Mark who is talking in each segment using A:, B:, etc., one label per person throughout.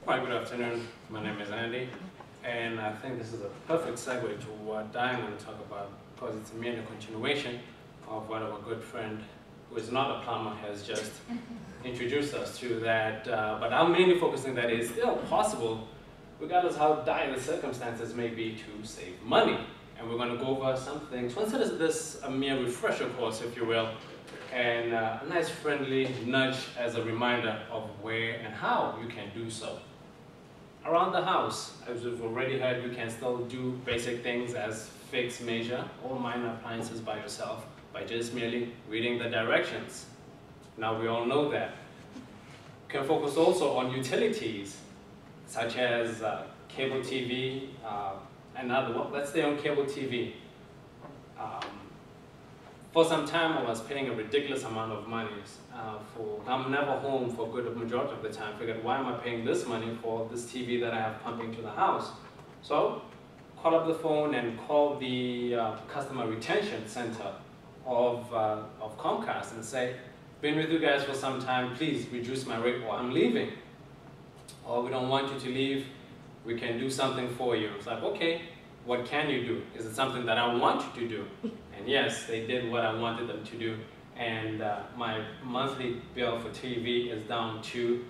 A: Hi, good afternoon. My name is Andy, and I think this is a perfect segue to what I'm going to talk about, because it's merely a continuation of what our good friend, who is not a plumber, has just introduced us to. That, but I'm mainly focusing that it's still possible, regardless how dire the circumstances may be, to save money. And we're going to go over some things. Consider this a mere refresher course, if you will, and a nice friendly nudge as a reminder of where and how you can do so. Around the house, as we've already heard, you can still do basic things as fix, measure, all minor appliances by yourself by just merely reading the directions. Now we all know that. You can focus also on utilities, such as cable TV, and other, well, let's stay on cable TV. For some time, I was paying a ridiculous amount of money I'm never home for a good majority of the time. I figured, why am I paying this money for this TV that I have pumping to the house? So, call up the phone and call the customer retention center of Comcast and say, been with you guys for some time, please reduce my rate or I'm leaving. Or we don't want you to leave, we can do something for you. It's like, okay, what can you do? Is it something that I want you to do? And yes, they did what I wanted them to do. And my monthly bill for TV is down to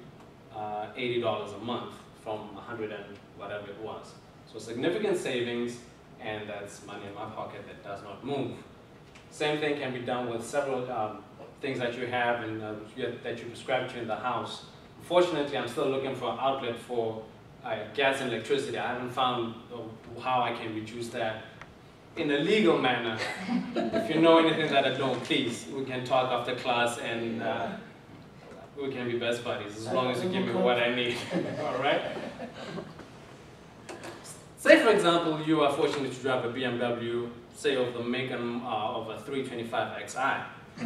A: $80 a month from 100 and whatever it was. So significant savings, and that's money in my pocket that does not move. Same thing can be done with several things that you have and that you prescribe to in the house. Unfortunately, I'm still looking for an outlet for gas and electricity. I haven't found how I can reduce that in a legal manner. If you know anything that I don't, please, we can talk after class and we can be best buddies as long as you give me what I need. All right? Say, for example, you are fortunate to drive a BMW, say of the make of a 325 Xi.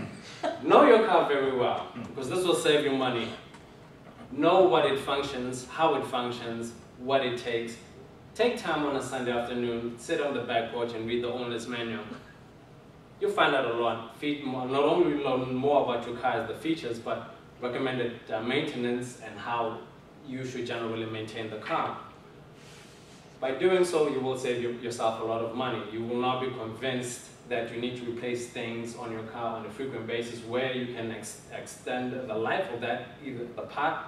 A: Know your car very well, because this will save you money. Know what it functions, how it functions, what it takes. Take time on a Sunday afternoon, sit on the back porch and read the owner's manual. You'll find out a lot. Not only learn more about your car as the features, but recommended maintenance and how you should generally maintain the car. By doing so, you will save yourself a lot of money. You will not be convinced that you need to replace things on your car on a frequent basis, where you can extend the life of that, either the part,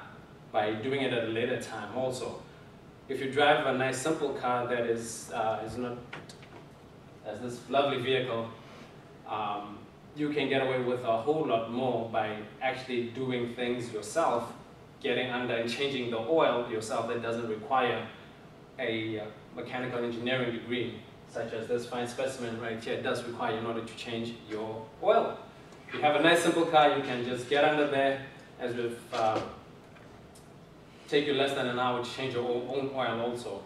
A: by doing it at a later time also. If you drive a nice simple car that is not as this lovely vehicle, you can get away with a whole lot more by actually doing things yourself, getting under and changing the oil yourself that doesn't require a mechanical engineering degree, such as this fine specimen right here does require in order to change your oil. If you have a nice simple car, you can just get under there, as with take you less than an hour to change your own oil also.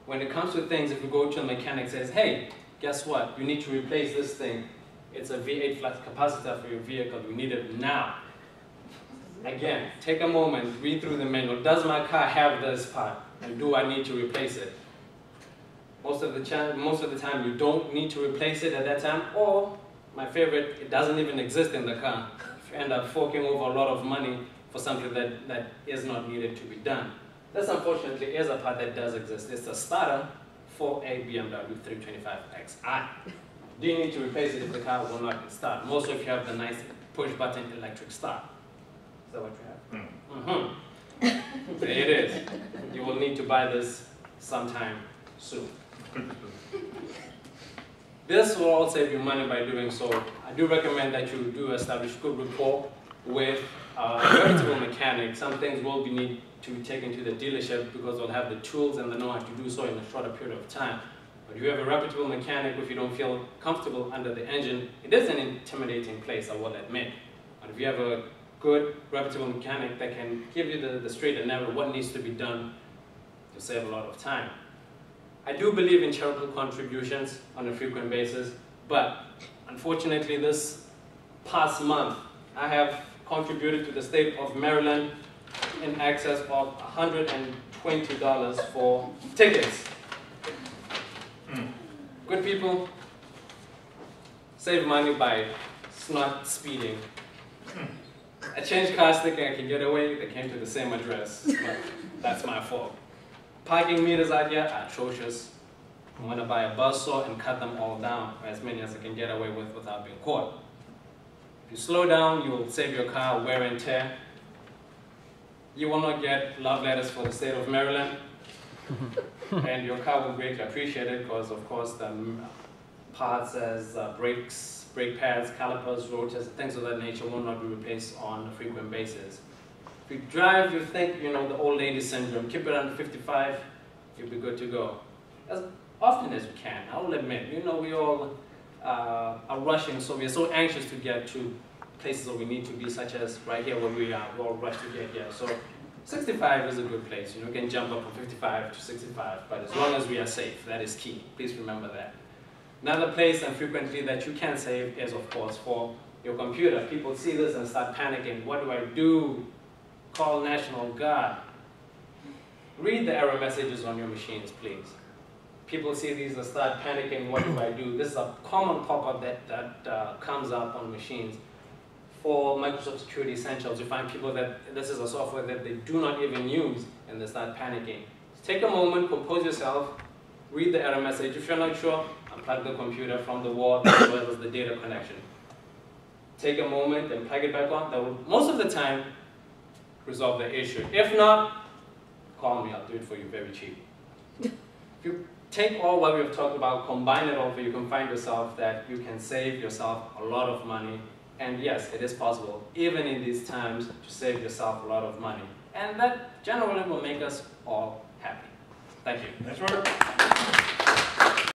A: When it comes to things, if you go to a mechanic and says, hey, guess what, you need to replace this thing. It's a V8 flux capacitor for your vehicle, you need it now. Again, take a moment, read through the manual. Does my car have this part? And do I need to replace it? Most of the time you don't need to replace it at that time, or my favorite, it doesn't even exist in the car. You end up forking over a lot of money for something that is not needed to be done. This unfortunately is a part that does exist. It's a starter for a BMW 325 Xi. Do you need to replace it if the car will not start? Most of you have the nice push button electric start. Is that what you have? There it is. You will need to buy this sometime soon. This will all save you money by doing so. I do recommend that you do establish good rapport with a reputable mechanic. Some things will be need to take into the dealership because they'll have the tools and the know-how to do so in a shorter period of time. But if you have a reputable mechanic, if you don't feel comfortable under the engine, it is an intimidating place, I will admit. But if you have a good, reputable mechanic that can give you the straight and narrow what needs to be done, you'll save a lot of time. I do believe in charitable contributions on a frequent basis, but unfortunately this past month, I have contributed to the state of Maryland in excess of $120 for tickets. Good people, save money by not speeding. I changed cars thinking I can get away. They came to the same address, but that's my fault. Parking meters out here are atrocious. I'm going to buy a buzzsaw and cut them all down, as many as I can get away with without being caught. If you slow down, you will save your car wear and tear. You will not get love letters for the state of Maryland. And your car will greatly appreciate it because, of course, the parts as brakes, brake pads, calipers, rotors, things of that nature will not be replaced on a frequent basis. If you drive, you think, you know, the old lady syndrome, keep it under 55, you'll be good to go. As often as you can, I will admit, you know, we all are rushing, so we're so anxious to get to places where we need to be, such as right here where we are, we all rush to get here. So 65 is a good place, you know, we can jump up from 55 to 65, but as long as we are safe, that is key. Please remember that. Another place and frequently that you can save is, of course, for your computer. People see this and start panicking. What do I do? Call National Guard. Read the error messages on your machines, please. People see these and start panicking. What do I do? This is a common pop-up that comes up on machines. For Microsoft Security Essentials, you find people that this is a software that they do not even use and they start panicking. So take a moment, compose yourself, read the error message. If you're not sure, unplug the computer from the wall as well as the data connection. Take a moment and plug it back on. That will, most of the time, resolve the issue. If not, call me, I'll do it for you very cheap. If you take all what we've talked about, combine it all, you can find yourself that you can save yourself a lot of money. And yes, it is possible, even in these times, to save yourself a lot of money. And that generally will make us all happy. Thank you.
B: Nice work.